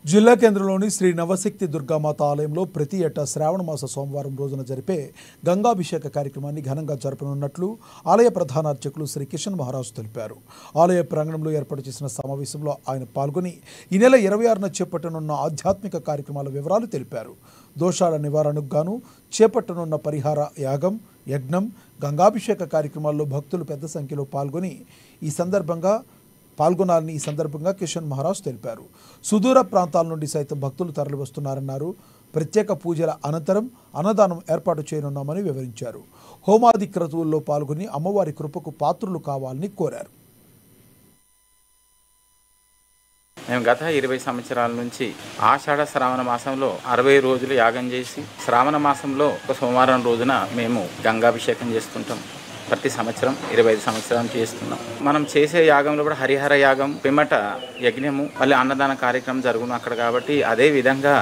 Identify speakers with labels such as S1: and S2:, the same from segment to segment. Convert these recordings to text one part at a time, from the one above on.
S1: జిల్లా కేంద్రంలోని శ్రీ నవశక్తి దుర్గామాత ఆలయంలో ప్రతి ఏటా శ్రావణ మాస సోమవారం రోజున జరిపే గంగాభిషేక కార్యక్రమాన్ని ఘనంగా జరపనున్నట్లు ఆలయ ప్రధాన అర్చకులు శ్రీ కిషన్ మహారాజ్ తెలిపారు. ఆలయ ప్రాంగణంలో ఏర్పాటు చేసిన సమావేశంలో ఆయన పాల్గొని ఈ నెల 26న చేపట్టనున్న ఆధ్యాత్మిక కార్యక్రమాల వివరాలు తెలిపారు. దోషాల నివారణకు గాను చేపట్టనున్న పరిహార యాగం, యజ్ఞం, గంగాభిషేక కార్యక్రమాల్లో భక్తులు పెద్ద సంఖ్యలో పాల్గొనాలని ఈ సందర్భంగా కిషన్ మహారాజ్ తెలిపారు. సుదూర ప్రాంతాల నుండి సైతం భక్తులు తరలివస్తున్నారన్నారు. ప్రత్యేక పూజల అనంతరం అన్నదానం ఏర్పాటు చేయనున్నామని వివరించారు. హోమాది క్రతువుల్లో పాల్గొని అమ్మవారి కృపకు పాత్రులు కావాలని కోరారు.
S2: మేము గత 20 సంవత్సరాల నుంచి ఆషాఢ శ్రావణ మాసంలో 60 రోజులు యాగం చేసి శ్రావణ మాసంలో ఒక సోమవారం రోజున మేము గంగాభిషేకం చేస్తుంటాం. ప్రతి సంవత్సరం 25 సంవత్సరాలు చేస్తున్నాం. మనం చేసే యాగంలో కూడా హరిహర యాగం, పిమ్మట యజ్ఞము, మళ్ళీ అన్నదాన కార్యక్రమం జరుగును అక్కడ. కాబట్టి అదే విధంగా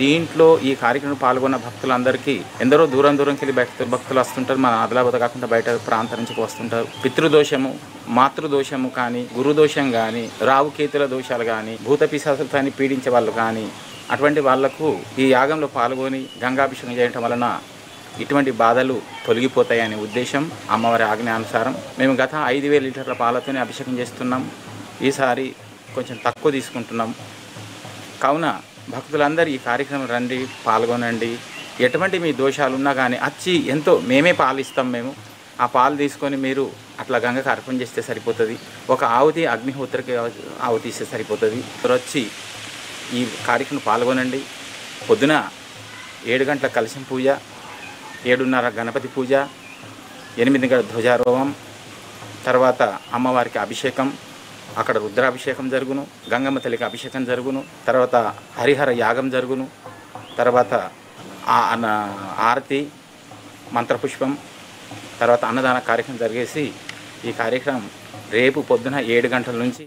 S2: దీంట్లో ఈ కార్యక్రమం పాల్గొన్న భక్తులందరికీ ఎందరో దూరంకి వెళ్ళి భక్తులు వస్తుంటారు. మన ఆదిలాబాద్ కాకుండా బయట ప్రాంతం నుంచి వస్తుంటారు. పితృదోషము, మాతృదోషము కానీ, గురుదోషం కానీ, రావుకేతుల దోషాలు కానీ, భూత పిశాచులతో పీడించే వాళ్ళు కానీ అటువంటి వాళ్లకు ఈ యాగంలో పాల్గొని గంగాభిషేకం చేయడం వలన ఇటువంటి బాధలు తొలగిపోతాయనే ఉద్దేశం, అమ్మవారి ఆజ్ఞానుసారం మేము గత 5,000 లీటర్ల పాలతోనే అభిషేకం చేస్తున్నాం. ఈసారి కొంచెం తక్కువ తీసుకుంటున్నాం. కావున భక్తులందరూ ఈ కార్యక్రమం రండి, పాల్గొనండి. ఎటువంటి మీ దోషాలు ఉన్నా కానీ వచ్చి ఎంతో మేమే పాలు ఇస్తాం. మేము ఆ పాలు తీసుకొని మీరు అట్లా గంగకు అర్పణ చేస్తే సరిపోతుంది. ఒక ఆవుతి అగ్నిహోత్రకి ఆవుతి ఇస్తే సరిపోతుంది. వచ్చి ఈ కార్యక్రమం పాల్గొనండి. పొద్దున 7 గంటల కలశం పూజ, 7:30 గణపతి పూజ, 8 గంటల ధ్వజారోహం, తర్వాత అమ్మవారికి అభిషేకం, అక్కడ రుద్రాభిషేకం జరుగును, గంగమ్మ తల్లికి అభిషేకం జరుగును, తర్వాత హరిహర యాగం జరుగును, తర్వాత ఆరతి, మంత్రపుష్పం, తర్వాత అన్నదాన కార్యక్రమం జరిగేసి ఈ కార్యక్రమం రేపు పొద్దున 7 గంటల నుంచి